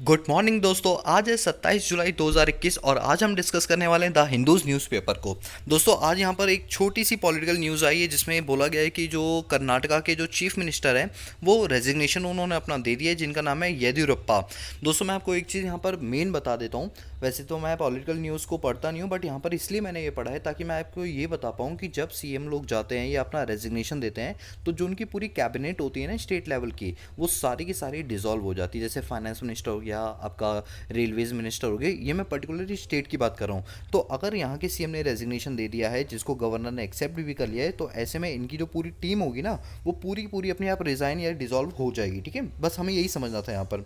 Good morning दोस्तों। आज है 27 जुलाई 2021 और आज हम डिस्कस करने वाले हैं द हिंदूज़ न्यूज़पेपर को। दोस्तों आज यहाँ पर एक छोटी सी पॉलिटिकल न्यूज़ आई है जिसमें बोला गया है कि जो कर्नाटका के जो चीफ मिनिस्टर हैं वो रेजिग्नेशन उन्होंने अपना दे दिया है, जिनका नाम है येदियुरप्पा। दोस्तों मैं आपको एक चीज़ यहाँ पर मेन बता देता हूँ। वैसे तो मैं पॉलिटिकल न्यूज़ को पढ़ता नहीं हूँ, बट यहाँ पर इसलिए मैंने ये पढ़ा है ताकि मैं आपको ये बता पाऊँ कि जब सीएम लोग जाते हैं या अपना रेजिग्नेशन देते हैं तो जो उनकी पूरी कैबिनेट होती है ना स्टेट लेवल की, वो सारी की सारी डिसॉल्व हो जाती है। जैसे फाइनेंस मिनिस्टर हो गया, आपका रेलवेज मिनिस्टर हो गए, ये मैं पर्टिकुलरली स्टेट की बात कर रहा हूँ। तो अगर यहाँ के सीएम ने रेजिग्नेशन दे दिया है जिसको गवर्नर ने एक्सेप्ट भी कर लिया है, तो ऐसे में इनकी जो पूरी टीम होगी ना वो पूरी की पूरी अपने आप रिज़ाइन या डिसॉल्व हो जाएगी। ठीक है, बस हमें यही समझना था यहाँ पर।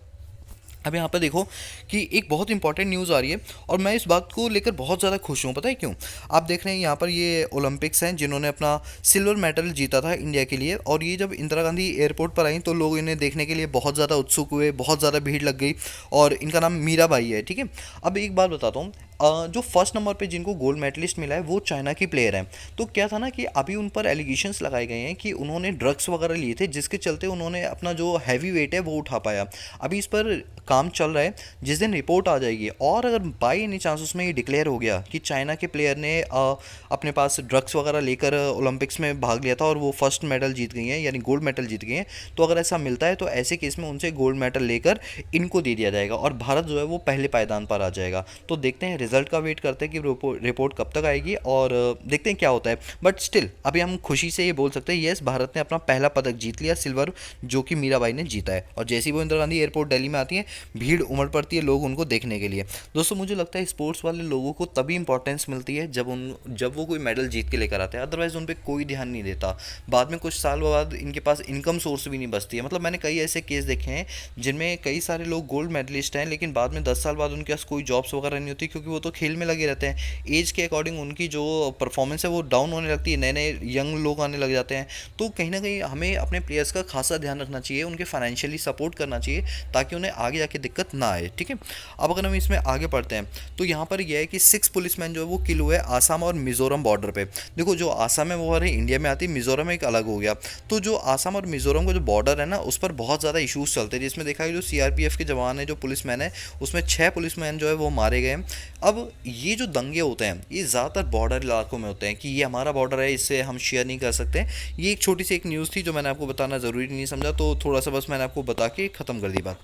अब यहाँ पर देखो कि एक बहुत इंपॉर्टेंट न्यूज़ आ रही है और मैं इस बात को लेकर बहुत ज़्यादा खुश हूँ। पता है क्यों? आप देख रहे हैं यहाँ पर ये ओलंपिक्स हैं जिन्होंने अपना सिल्वर मेडल जीता था इंडिया के लिए, और ये जब इंदिरा गांधी एयरपोर्ट पर आई तो लोग इन्हें देखने के लिए बहुत ज़्यादा उत्सुक हुए, बहुत ज़्यादा भीड़ लग गई। और इनका नाम मीराबाई है। ठीक है, अब एक बात बताता हूँ। जो फर्स्ट नंबर पे जिनको गोल्ड मेडलिस्ट मिला है वो चाइना की प्लेयर हैं। तो क्या था ना कि अभी उन पर एलिगेशंस लगाए गए हैं कि उन्होंने ड्रग्स वगैरह लिए थे जिसके चलते उन्होंने अपना जो हैवी वेट है वो उठा पाया। अभी इस पर काम चल रहा है, जिस दिन रिपोर्ट आ जाएगी और अगर बाई एनी चांस उसमें ये डिक्लेयर हो गया कि चाइना के प्लेयर ने अपने पास ड्रग्स वगैरह लेकर ओलंपिक्स में भाग लिया था और वो फर्स्ट मेडल जीत गई हैं, यानी गोल्ड मेडल जीत गई हैं, तो अगर ऐसा मिलता है तो ऐसे केस में उनसे गोल्ड मेडल लेकर इनको दे दिया जाएगा और भारत जो है वो पहले पायदान पर आ जाएगा। तो देखते हैं, रिजल्ट का वेट करते हैं कि रिपोर्ट कब तक आएगी और देखते हैं क्या होता है। बट स्टिल अभी हम खुशी से ये बोल सकते हैं यस, भारत ने अपना पहला पदक जीत लिया, सिल्वर, जो कि मीराबाई ने जीता है। और जैसे ही वो इंदिरा गांधी एयरपोर्ट दिल्ली में आती है भीड़ उमड़ पड़ती है लोग उनको देखने के लिए। दोस्तों मुझे लगता है स्पोर्ट्स वाले लोगों को तभी इंपॉर्टेंस मिलती है जब वो कोई मेडल जीत के लेकर आते हैं, अदरवाइज उन पर कोई ध्यान नहीं देता। बाद में कुछ साल बाद इनके पास इनकम सोर्स भी नहीं बचती है। मतलब मैंने कई ऐसे केस देखे हैं जिनमें कई सारे लोग गोल्ड मेडलिस्ट हैं लेकिन बाद में 10 साल बाद उनके पास कोई जॉब्स वगैरह नहीं होती, क्योंकि वो तो खेल में लगे रहते हैं। एज के अकॉर्डिंग उनकी जो परफॉर्मेंस है वो डाउन होने लगती है, नए नए यंग लोग आने लग जाते हैं। तो कहीं ना कहीं हमें अपने प्लेयर्स का खासा ध्यान रखना चाहिए, उनके फाइनेंशियली सपोर्ट करना चाहिए ताकि उन्हें आगे जाके दिक्कत ना आए। ठीक है, अब अगर हम इसमें आगे बढ़ते हैं तो यहाँ पर यह है कि 6 पुलिसमैन जो है वो किल हुए आसाम और मिजोरम बॉर्डर पे। देखो जो आसाम है वो हमारे इंडिया में आती है, मिजोरम एक अलग हो गया। तो जो आसाम और मिजोरम का जो बॉर्डर है ना उस पर बहुत ज़्यादा इशूज़ चलते हैं, जिसमें देखा है जो सीआरपीएफ के जवान है, जो पुलिसमैन है, उसमें 6 पुलिसमैन जो है वो मारे गए। अब ये जो दंगे होते हैं ये ज़्यादातर बॉर्डर इलाकों में होते हैं कि ये हमारा बॉर्डर है, इससे हम शेयर नहीं कर सकते। ये एक छोटी सी एक न्यूज़ थी जो मैंने आपको बताना ज़रूरी नहीं समझा, तो थोड़ा सा बस मैंने आपको बता के ख़त्म कर दी बात।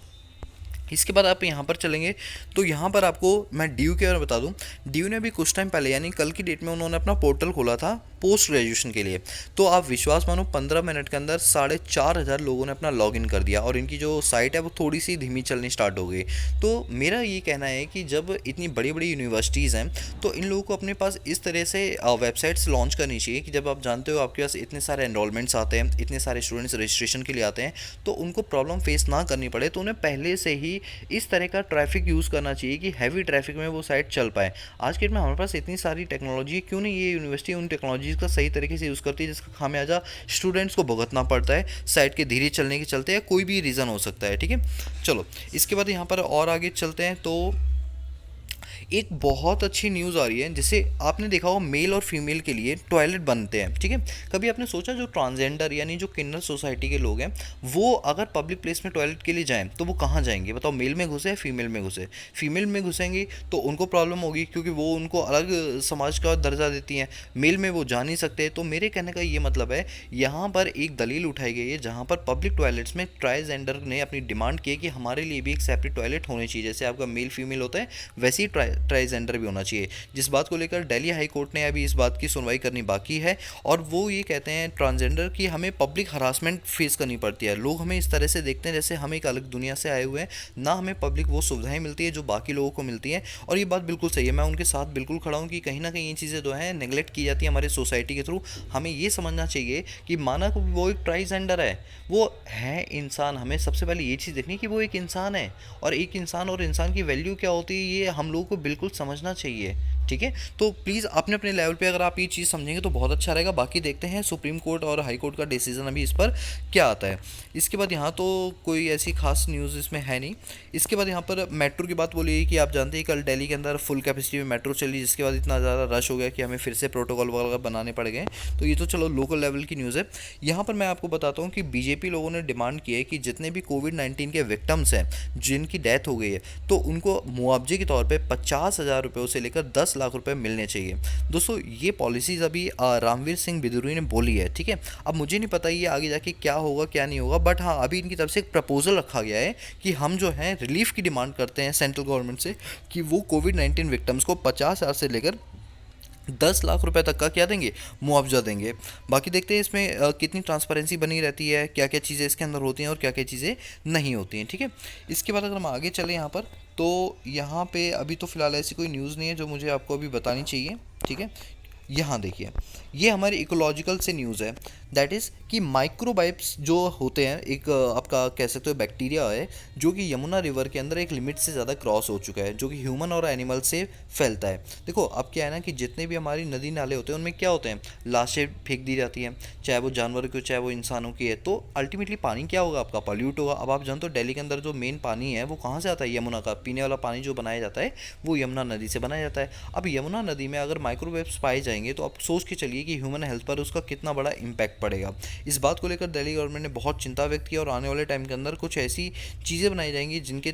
इसके बाद आप यहाँ पर चलेंगे तो यहाँ पर आपको मैं ड्यू के बारे में बता दूँ। ड्यू ने भी कुछ टाइम पहले यानी कल की डेट में उन्होंने अपना पोर्टल खोला था पोस्ट ग्रेजुएशन के लिए। तो आप विश्वास मानो 15 मिनट के अंदर 4,500 लोगों ने अपना लॉगिन कर दिया और इनकी जो साइट है वो थोड़ी सी धीमी चलनी स्टार्ट हो गई। तो मेरा ये कहना है कि जब इतनी बड़ी बड़ी यूनिवर्सिटीज़ हैं तो इन लोगों को अपने पास इस तरह से वेबसाइट्स लॉन्च करनी चाहिए कि जब आप जानते हो आपके पास इतने सारे एनरोलमेंट्स आते हैं, इतने सारे स्टूडेंट्स रजिस्ट्रेशन के लिए आते हैं, तो उनको प्रॉब्लम फेस ना करनी पड़े, तो उन्हें पहले से ही इस तरह का ट्रैफिक यूज़ करना चाहिए कि हैवी ट्रैफिक में वो साइट चल पाए। आज के डेट में हमारे पास इतनी सारी टेक्नोलॉजी है, क्यों नहीं ये यूनिवर्सिटी उन टेक्नोलॉजीज़ का सही तरीके से यूज़ करती है जिसका खामियाजा स्टूडेंट्स को भुगतना पड़ता है साइट के धीरे चलने के चलते, या कोई भी रीज़न हो सकता है। ठीक है, चलो इसके बाद यहाँ पर और आगे चलते हैं। तो एक बहुत अच्छी न्यूज़ आ रही है, जैसे आपने देखा होगा मेल और फीमेल के लिए टॉयलेट बनते हैं। ठीक है, कभी आपने सोचा जो ट्रांसजेंडर यानी जो किन्नर सोसाइटी के लोग हैं वो अगर पब्लिक प्लेस में टॉयलेट के लिए जाएं तो वो कहाँ जाएंगे बताओ? मेल में घुसे या फीमेल में घुसे? फीमेल में घुसेंगे तो उनको प्रॉब्लम होगी क्योंकि वो उनको अलग समाज का दर्जा देती हैं, मेल में वो जा नहीं सकते। तो मेरे कहने का ये मतलब है, यहाँ पर एक दलील उठाई गई है जहाँ पर पब्लिक टॉयलेट्स में ट्रांसजेंडर ने अपनी डिमांड की है कि हमारे लिए भी एक सेपरेट टॉयलेट होने चाहिए, जैसे आपका मेल फीमेल होता है वैसे ही ट्रांसजेंडर भी होना चाहिए। जिस बात को लेकर दिल्ली हाई कोर्ट ने अभी इस बात की सुनवाई करनी बाकी है, और वो ये कहते हैं ट्रांसजेंडर की हमें पब्लिक हरासमेंट फेस करनी पड़ती है। लोग हमें इस तरह से देखते हैं जैसे हम एक अलग दुनिया से आए हुए हैं, ना हमें पब्लिक वो सुविधाएं मिलती है जो बाकी लोगों को मिलती हैं। और ये बात बिल्कुल सही है, मैं उनके साथ बिल्कुल खड़ा हूँ कि कहीं ना कहीं ये चीज़ें जो हैं नेगलेक्ट की जाती है हमारे सोसाइटी के थ्रू। हमें ये समझना चाहिए कि माना को वो एक ट्रांसजेंडर है, वो है इंसान, हमें सबसे पहले ये चीज़ देखनी है कि वो एक इंसान है, और एक इंसान और इंसान की वैल्यू क्या होती है ये हम लोगों को बिल्कुल समझना चाहिए। ठीक है। तो प्लीज़ अपने अपने लेवल पे अगर आप ये चीज़ समझेंगे तो बहुत अच्छा रहेगा। बाकी देखते हैं सुप्रीम कोर्ट और हाई कोर्ट का डिसीजन अभी इस पर क्या आता है। इसके बाद यहाँ तो कोई ऐसी खास न्यूज़ इसमें है नहीं। इसके बाद यहाँ पर मेट्रो की बात बोली कि आप जानते हैं कल दिल्ली के अंदर फुल कैपेसिटी में मेट्रो चली, जिसके बाद इतना ज़्यादा रश हो गया कि हमें फिर से प्रोटोकॉल वगैरह बनाने पड़ गए। तो ये तो चलो लोकल लेवल की न्यूज़ है। यहाँ पर मैं आपको बताता हूँ कि बीजेपी लोगों ने डिमांड की है कि जितने भी कोविड-19 के विक्टिम्स हैं जिनकी डेथ हो गई है, तो उनको मुआवजे के तौर पे 50,000 रुपये से लेकर 10 लाख रुपए मिलने चाहिए। दोस्तों ये पॉलिसीज़ अभी रामवीर सिंह बिदुरी ने बोली है, ठीक है। अब मुझे नहीं पता ये आगे जाके क्या होगा क्या नहीं होगा, बट हाँ अभी इनकी तरफ से एक प्रपोजल रखा गया है कि हम जो है रिलीफ की डिमांड करते हैं सेंट्रल गवर्नमेंट से कि वो कोविड-19 विक्टिम्स को 50,000 से लेकर 10 लाख रुपए तक का क्या देंगे, मुआवजा देंगे। बाकी देखते हैं इसमें कितनी ट्रांसपेरेंसी बनी रहती है, क्या क्या चीज़ें इसके अंदर होती हैं और क्या क्या चीज़ें नहीं होती हैं, ठीक है। इसके बाद अगर हम आगे चलें यहाँ पर, तो यहाँ पे अभी तो फ़िलहाल ऐसी कोई न्यूज़ नहीं है जो मुझे आपको अभी बतानी चाहिए, ठीक है। यहाँ देखिए, ये हमारी इकोलॉजिकल से न्यूज़ है, दैट इज़ कि माइक्रोबाइट्स जो होते हैं, एक आपका कह सकते हो बैक्टीरिया है जो कि यमुना रिवर के अंदर एक लिमिट से ज़्यादा क्रॉस हो चुका है, जो कि ह्यूमन और एनिमल से फैलता है। देखो अब क्या है ना कि जितने भी हमारी नदी नाले होते हैं उनमें क्या होते हैं, लाशें फेंक दी जाती हैं, चाहे वो जानवरों की हो चाहे वो इंसानों की है, तो अल्टीमेटली पानी क्या होगा आपका, पॉल्यूट होगा। अब आप जानते हो दिल्ली के अंदर जो मेन पानी है वो कहाँ से आता है, यमुना का। पीने वाला पानी जो बनाया जाता है वो यमुना नदी से बनाया जाता है। अब यमुना नदी में अगर माइक्रोवेव्स पाए जाएंगे तो आप सोच के चलिए कि ह्यूमन हेल्थ पर उसका कितना बड़ा इम्पैक्ट पड़ेगा। इस बात को लेकर दिल्ली गवर्नमेंट ने बहुत चिंता व्यक्त की और आने वाले टाइम के अंदर कुछ ऐसी चीज़ें बनाई जाएंगी जिनके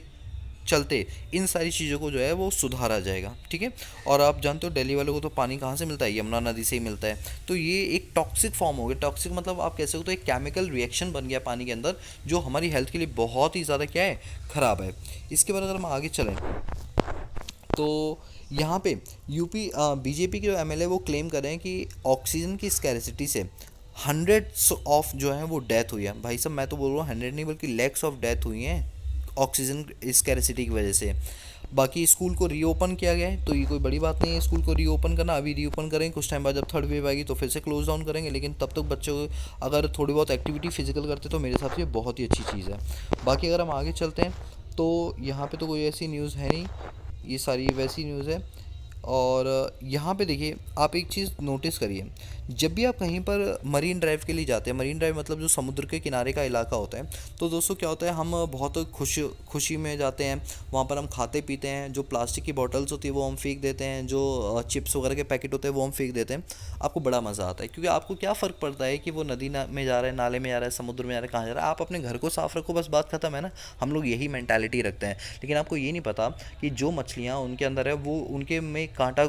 चलते इन सारी चीज़ों को जो है वो सुधारा जाएगा, ठीक है। और आप जानते हो दिल्ली वालों को तो पानी कहाँ से मिलता है, यमुना नदी से ही मिलता है। तो ये एक टॉक्सिक फॉर्म हो गया, टॉक्सिक मतलब आप कह सकते हो तो एक केमिकल रिएक्शन बन गया पानी के अंदर, जो हमारी हेल्थ के लिए बहुत ही ज़्यादा क्या है, ख़राब है। इसके बाद अगर हम आगे चलें तो यहाँ पे यूपी बीजेपी के जो एमएलए वो क्लेम कर रहे हैं कि ऑक्सीजन की स्कैरिसिटी से हंड्रेड्स ऑफ जो है वो डेथ हुई है। भाई साहब मैं तो बोल रहा हूँ हंड्रेड नहीं बल्कि लैक्स ऑफ डेथ हुई हैं ऑक्सीजन स्कैरिसिटी की वजह से। बाकी स्कूल को रीओपन किया गया है, तो ये कोई बड़ी बात नहीं है स्कूल को रीओपन करना। अभी रीओपन करेंगे, कुछ टाइम बाद जब थर्ड वेव आएगी तो फिर से क्लोज डाउन करेंगे, लेकिन तब तक बच्चों अगर थोड़ी बहुत एक्टिविटी फिजिकल करते तो मेरे हिसाब से ये बहुत ही अच्छी चीज़ है। बाकी अगर हम आगे चलते हैं तो यहाँ पे तो कोई ऐसी न्यूज़ है नहीं, ये सारी वैसी न्यूज़ है। और यहाँ पे देखिए आप एक चीज़ नोटिस करिए, जब भी आप कहीं पर मरीन ड्राइव के लिए जाते हैं, मरीन ड्राइव मतलब जो समुद्र के किनारे का इलाका होता है, तो दोस्तों क्या होता है हम बहुत खुशी में जाते हैं, वहाँ पर हम खाते पीते हैं, जो प्लास्टिक की बॉटल्स होती है वो हम फेंक देते हैं, जो चिप्स वगैरह के पैकेट होते हैं वो हम फेंक देते हैं। आपको बड़ा मज़ा आता है क्योंकि आपको क्या फ़र्क पड़ता है कि वो नदी में जा रहा है, नाले में जा रहा है, समुद्र में जा रहा है, कहाँ जा रहा है, आप अपने घर को साफ़ रखो बस, बात खत्म है ना। हम लोग यही मैंटालिटी रखते हैं, लेकिन आपको ये नहीं पता कि जो मछलियाँ उनके अंदर है वो उनके में कांटा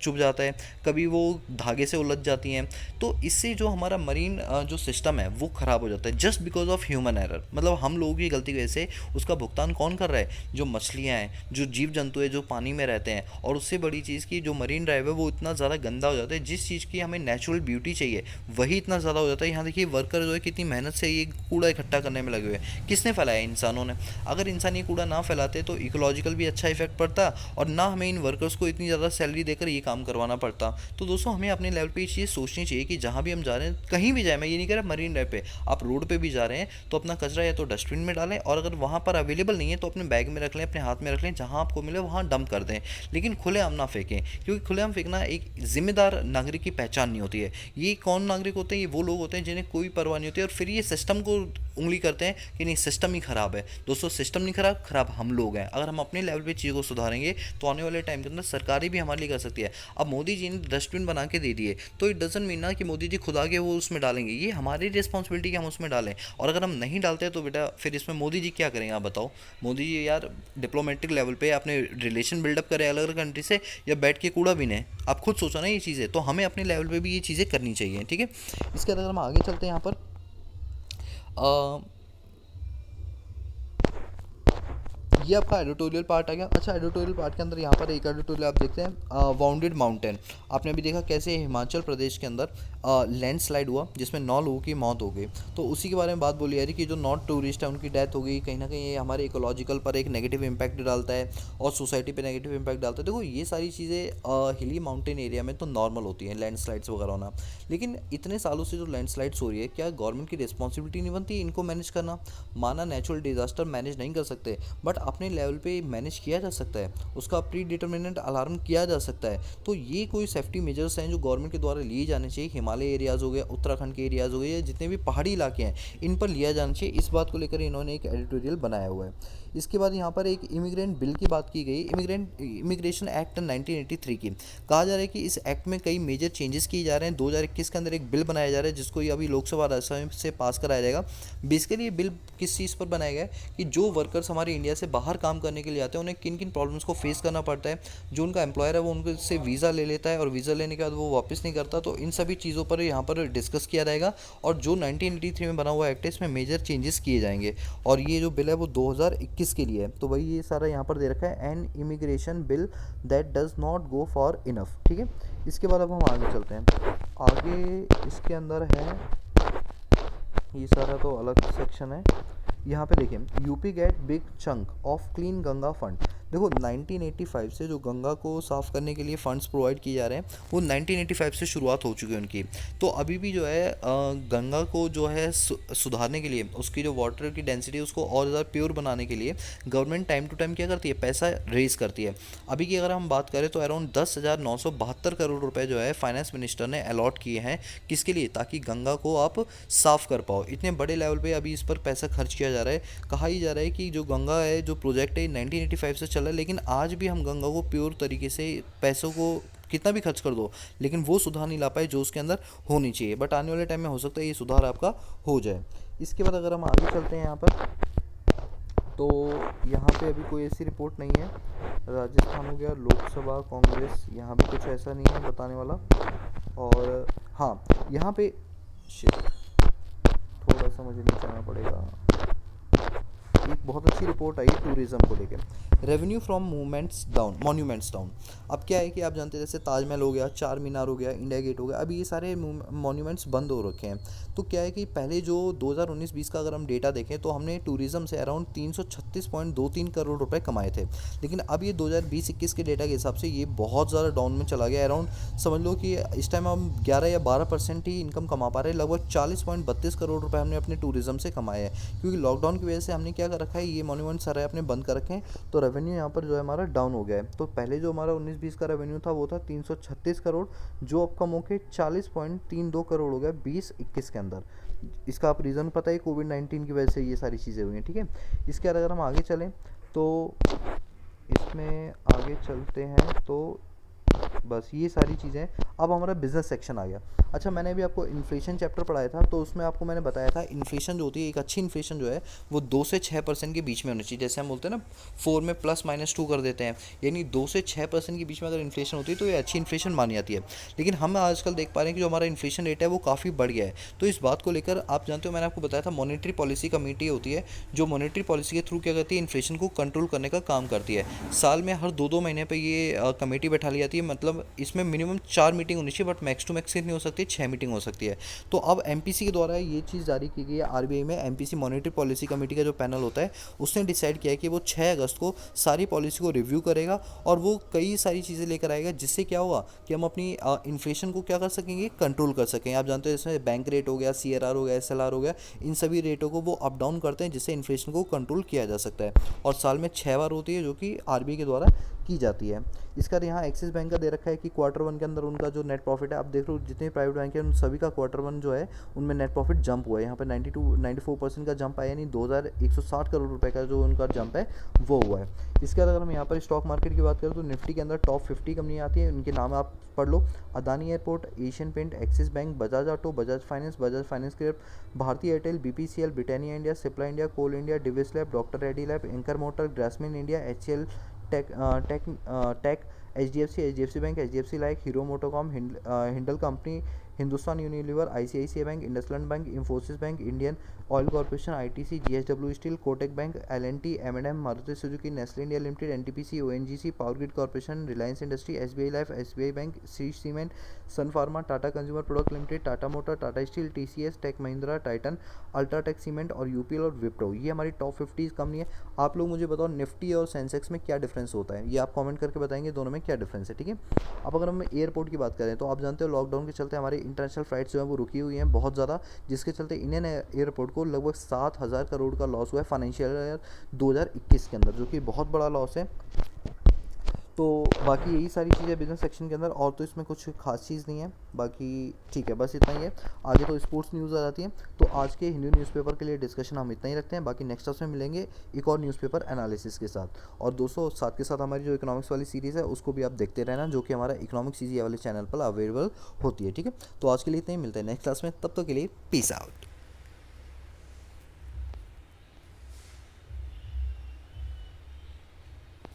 चुभ जाता है, कभी वो धागे से उलझ जाती हैं, तो इससे जो हमारा मरीन जो सिस्टम है वो ख़राब हो जाता है just because of human error. मतलब हम लोगों की गलती की वजह से उसका भुगतान कौन कर रहा है, जो मछलियाँ हैं, जो जीव जंतु है जो पानी में रहते हैं। और उससे बड़ी चीज़ की जो मरीन ड्राइव है वो इतना ज़्यादा गंदा हो जाता है, जिस चीज़ की हमें नेचुरल ब्यूटी चाहिए वही इतना ज़्यादा हो जाता है। यहाँ देखिए वर्कर जो है कितनी मेहनत से ये कूड़ा इकट्ठा करने में लगे हुए हैं, किसने फैलाया, इंसानों ने। अगर इंसान ये कूड़ा ना फैलाते तो इकोलॉजिकल भी अच्छा इफेक्ट पड़ता और ना हमें इन वर्कर्स को इतनी ज़्यादा सैलरी देकर ये काम करवाना पड़ता। तो दोस्तों हमें अपने लेवल पे ये चीज़ सोचनी चाहिए कि जहाँ भी हम जा रहे हैं, कहीं भी जाए, मैं ये नहीं कह रहा मरीन ड्राइव पे, आप रोड पे भी जा रहे हैं तो अपना कचरा या तो डस्टबिन में डालें, और अगर वहाँ पर अवेलेबल नहीं है तो अपने बैग में रख लें, अपने हाथ में रख लें, जहाँ आपको मिले वहाँ डंप कर दें। लेकिन खुलेआम ना फेंकें, क्योंकि खुलेआम फेंकना एक जिम्मेदार नागरिक की पहचान नहीं होती है। ये कौन नागरिक होते हैं, ये वो लोग होते हैं जिन्हें कोई परवाह नहीं होती है, और फिर ये सिस्टम को उंगली करते हैं कि नहीं सिस्टम ही ख़राब है। दोस्तों सिस्टम नहीं ख़राब, ख़राब हम लोग हैं। अगर हम अपने लेवल पे चीज़ों को सुधारेंगे तो आने वाले टाइम के अंदर सरकारें भी हमारे लिए कर सकती है। अब मोदी जी ने डस्टबिन बना के दे दिए तो इट डजंट मीन ना कि मोदी जी खुद आके वो उसमें डालेंगे, ये हमारी रिस्पॉन्सिबिलिटी कि हम उसमें डालें। और अगर हम नहीं डालते तो बेटा फिर इसमें मोदी जी क्या करेंगे आप बताओ। मोदी जी यार डिप्लोमेटिक लेवल पे अपने रिलेशन बिल्डअप करें अलग अलग कंट्री से, या बैठ के कूड़ा बीने, आप खुद सोचो ना ये चीज़ें। तो हमें अपने लेवल पे भी ये चीज़ें करनी चाहिए, ठीक है। इसके अगर हम आगे चलते हैं यहाँ पर ये आपका एडिटोरियल पार्ट आ गया। अच्छा एडिटोरियल पार्ट के अंदर यहाँ पर एक एडिटोरियल आप देखते हैं वाउंडेड माउंटेन। आपने अभी देखा कैसे हिमाचल प्रदेश के अंदर लैंडस्लाइड हुआ जिसमें 9 लोगों की मौत हो गई। तो उसी के बारे में बात बोली जा रही कि जो नॉट टूरिस्ट है उनकी डेथ हो गई। कहीं ना कहीं ये हमारे इकोलॉजिकल पर एक नेगेटिव इम्पैक्ट डालता है और सोसाइटी पे नेगेटिव इम्पैक्ट डालता है। देखो ये सारी चीज़ें हिली माउंटेन एरिया में तो नॉर्मल होती हैं, लैंडस्लाइड्स वगैरह होना, लेकिन इतने सालों से जो लैंडस्लाइड्स हो रही है क्या गवर्नमेंट की रिस्पॉन्सिबिलिटी नहीं बनती इनको मैनेज करना। माना नेचुरल डिजास्टर मैनेज नहीं कर सकते, बट अपने लेवल पे मैनेज किया जा सकता है, उसका प्री डिटर्मिनेंट अलार्म किया जा सकता है। तो ये कोई सेफ्टी मेजर्स हैं जो गवर्नमेंट के द्वारा लिए जाने चाहिए। हिमालय एरियाज़ हो गया, उत्तराखंड के एरियाज़ हो गए, या जितने भी पहाड़ी इलाके हैं इन पर लिया जाना चाहिए। इस बात को लेकर इन्होंने एक एडिटोरियल बनाया हुआ है। इसके बाद यहाँ पर एक इमिग्रेंट बिल की बात की गई, इमिग्रेशन एक्ट 1983 की। कहा जा रहा है कि इस एक्ट में कई मेजर चेंजेस किए जा रहे हैं। 2021 के अंदर एक बिल बनाया जा रहा है जिसको ये अभी लोकसभा राज्यसभा से पास कराया जाएगा। बेसिकली ये बिल किस चीज़ पर बनाया गया है कि जो वर्कर्स हमारे इंडिया से बाहर काम करने के लिए आते हैं उन्हें किन किन प्रॉब्लम्स को फेस करना पड़ता है। जो उनका एम्प्लॉयर है वो उनसे वीज़ा ले लेता है और वीज़ा लेने के बाद वो वापस नहीं करता। तो इन सभी चीज़ों पर यहाँ पर डिस्कस किया जाएगा। और जो 1983 में बना हुआ एक्ट है इसमें मेजर चेंजेस किए जाएंगे। और ये जो बिल है वो 2021 के लिए है। तो वही ये सारा यहाँ पर दे रखा है, an immigration bill that does not go far enough. ठीक है, इसके बाद अब हम आगे चलते हैं। आगे इसके अंदर है, ये सारा तो अलग सेक्शन है। यहाँ पे देखिए, UP get big chunk of clean Ganga fund. देखो 1985 से जो गंगा को साफ़ करने के लिए फंड्स प्रोवाइड किए जा रहे हैं वो 1985 से शुरुआत हो चुकी है उनकी। तो अभी भी जो है गंगा को जो है सुधारने के लिए, उसकी जो वाटर की डेंसिटी है उसको और ज़्यादा प्योर बनाने के लिए गवर्नमेंट टाइम टू टाइम क्या करती है, पैसा रेज करती है। अभी की अगर हम बात करें तो अराउंड 10,972 करोड़ रुपए जो है फाइनेंस मिनिस्टर ने अलॉट किए हैं। किसके लिए? ताकि गंगा को आप साफ़ कर पाओ। इतने बड़े लेवल पे अभी इस पर पैसा खर्च किया जा रहा है। कहा ही जा रहा है कि जो गंगा है, जो प्रोजेक्ट है 1985 से चल रहा है, लेकिन आज भी हम गंगा को प्योर तरीके से, पैसों को कितना भी खर्च कर दो लेकिन वो सुधार नहीं ला पाए जो उसके अंदर होनी चाहिए। बट आने वाले टाइम में हो सकता है ये सुधार आपका हो जाए। इसके बाद अगर हम आगे चलते हैं यहाँ पर, तो यहाँ पे अभी कोई ऐसी रिपोर्ट नहीं है। राजस्थान हो गया, लोकसभा, कांग्रेस, यहाँ भी कुछ ऐसा नहीं है बताने वाला। और हाँ, यहाँ पे थोड़ा सा मुझे नीचे आना पड़ेगा। एक बहुत अच्छी रिपोर्ट आई टूरिज्म को लेकर, रेवेन्यू फ्रॉम मॉन्यूमेंट्स डाउन। अब क्या है कि आप जानते हैं जैसे ताजमहल हो गया, चार मीनार हो गया, इंडिया गेट हो गया, अभी ये सारे मॉन्यूमेंट्स बंद हो रखे हैं। तो क्या है कि पहले जो 2019-20 का अगर हम डेटा देखें तो हमने टूरिज्म से अराउंड 336.23 करोड़ रुपए कमाए थे। लेकिन अब ये 2020-21 के डेटा के हिसाब से ये बहुत ज़्यादा डाउन में चला गया। अराउंड समझ लो कि इस टाइम हम 11 या 12% ही इनकम कमा पा रहे हैं। लगभग 40.32 करोड़ रुपए हमने अपने टूरिज्म से कमाए हैं, क्योंकि लॉकडाउन की वजह से हमने क्या कर रखा है, ये मॉन्यूमेंट सारे अपने बंद कर रखे हैं। तो रेवेन्यू यहाँ पर जो है हमारा डाउन हो गया है। तो पहले जो हमारा 19-20 का रेवेन्यू था वो था 336 करोड़, जो अब कम होकर 40.32 करोड़ हो गया 20-21 के अंदर। इसका आप रीज़न पता है, कोविड-19 की वजह से ये सारी चीज़ें हुई हैं। ठीक है, इसके बाद अगर हम आगे चलें तो इसमें आगे चलते हैं तो बस ये सारी चीज़ें। अब हमारा बिजनेस सेक्शन आ गया। अच्छा, मैंने अभी आपको इन्फ्लेशन चैप्टर पढ़ाया था, तो उसमें आपको मैंने बताया था इन्फ्लेशन जो होती है, एक अच्छी इन्फ्लेशन जो है वो 2 से 6% के बीच में होनी चाहिए। जैसे हम बोलते हैं ना 4 में +-2 कर देते हैं, यानी 2 से 6% के बीच में अगर इन्फ्लेशन होती है तो ये अच्छी इन्फ्लेशन मानी जाती है। लेकिन हम आजकल देख पा रहे हैं कि जो हमारा इन्फ्लेशन रेट है वो काफ़ी बढ़ गया है। तो इस बात को लेकर आप जानते हो, मैंने आपको बताया था मॉनेटरी पॉलिसी कमेटी होती है जो मॉनेटरी पॉलिसी के थ्रू क्या करती है, इन्फ्लेशन को कंट्रोल करने का काम करती है। साल में हर 2-2 महीने पर ये कमेटी बैठा ली जाती है। मतलब इसमें मिनिमम 4 मीटिंग होनी चाहिए, बट मैक्स टू मैक्स कितनी हो सकती है, 6 मीटिंग हो सकती है। तो अब एमपीसी के द्वारा ये चीज़ जारी की गई है आरबीआई में। एमपीसी मॉनेटरी पॉलिसी कमेटी का जो पैनल होता है उसने डिसाइड किया है कि वो 6 अगस्त को सारी पॉलिसी को रिव्यू करेगा और वो कई सारी चीज़ें लेकर आएगा, जिससे क्या होगा कि हम अपनी इन्फ्लेशन को क्या कर सकेंगे, कंट्रोल कर सकेंगे। आप जानते हो इसमें बैंक रेट हो गया, सीआरआर हो गया, एसएलआर हो गया, इन सभी रेटों को वो अप डाउन करते हैं जिससे इन्फ्लेशन को कंट्रोल किया जा सकता है। और साल में 6 बार होती है जो कि आरबीआई के द्वारा की जाती है। इसका यहाँ एक्सिस बैंक का दे रखा है कि Q1 के अंदर उनका जो नेट प्रॉफिट है, आप देख लो जितने प्राइवेट बैंक हैं उन सभी का Q1 जो है उनमें नेट प्रॉफिट जंप हुआ है। यहाँ पे 94% का जंप आया, यानी 2160 करोड़ रुपए का जो उनका जंप है वो हुआ है। इसके अगर हम यहाँ पर स्टॉक मार्केट की बात करें तो निफ्टी के अंदर टॉप 50 कंपनियाँ आती हैं, उनके नाम आप पढ़ लो। Adani airport, Asian paint, Axis bank, Bajaj auto, Bajaj finance क्रेप, Bharti Airtel, BPCL, Britannia India, Cipla India, coal India, Divi's lab, doctor Reddy lab, एंकर motor, Grasim India, HCL tech, HDFC bank, HDFC life, hero MotoCorp, Hindalco company, Hindustan Unilever, ICICI bank, IndusInd bank, Infosys bank, Indian oil corporation, ITC, JSW steel, Kotak bank, LNT, एम&एम, Maruti Suzuki, Nestle India limited, NTPC, ONGC, power grid corporation, Reliance industry, SBI life, SBI bank, सी cement, sun pharma, Tata consumer product limited, Tata motor, Tata steel, TCS, tech Mahindra, Titan, UltraTech cement और UPL और विप्रो। ये हमारी top 50 company है। आप लोग मुझे बताओ निफ्टी और सेंसेक्स में क्या डिफरेंस होता है, ये आप कमेंट करके बताएंगे दोनों में क्या डिफरेंस है, ठीक है। अब अगर हम एयरपोर्ट की बात करें तो आप जानते हो लॉकडाउन के चलते हमारी इंटरनेशनल फ्लाइट्स जो है वो रुकी हुई हैं बहुत ज़्यादा, जिसके चलते इंडियन एयरपोर्ट को लगभग 7,000 करोड़ का लॉस हुआ है फाइनेंशियल ईयर 2021 के अंदर, जो कि बहुत बड़ा लॉस है। तो बाकी यही सारी चीज़ें बिजनेस सेक्शन के अंदर, और तो इसमें कुछ खास चीज़ नहीं है, बाकी ठीक है, बस इतना ही है। आगे तो स्पोर्ट्स न्यूज़ आ जाती है। तो आज के हिंदू न्यूज़पेपर के लिए डिस्कशन हम इतना ही रखते हैं, बाकी नेक्स्ट टाइम मिलेंगे एक और न्यूज़पेपर एनालिसिस के साथ। और दोस्तों साथ के साथ हमारी जो इकोनॉमिक्स वाली सीरीज़ है उसको भी आप देखते रहना, जो कि हमारा इकोनॉमिक्स सीरीज वाले चैनल पर अवेलेबल होती है, ठीक है। तो आज के लिए इतना ही, मिलते हैं नेक्स्ट क्लास में, तब तक के लिए पीस आउट।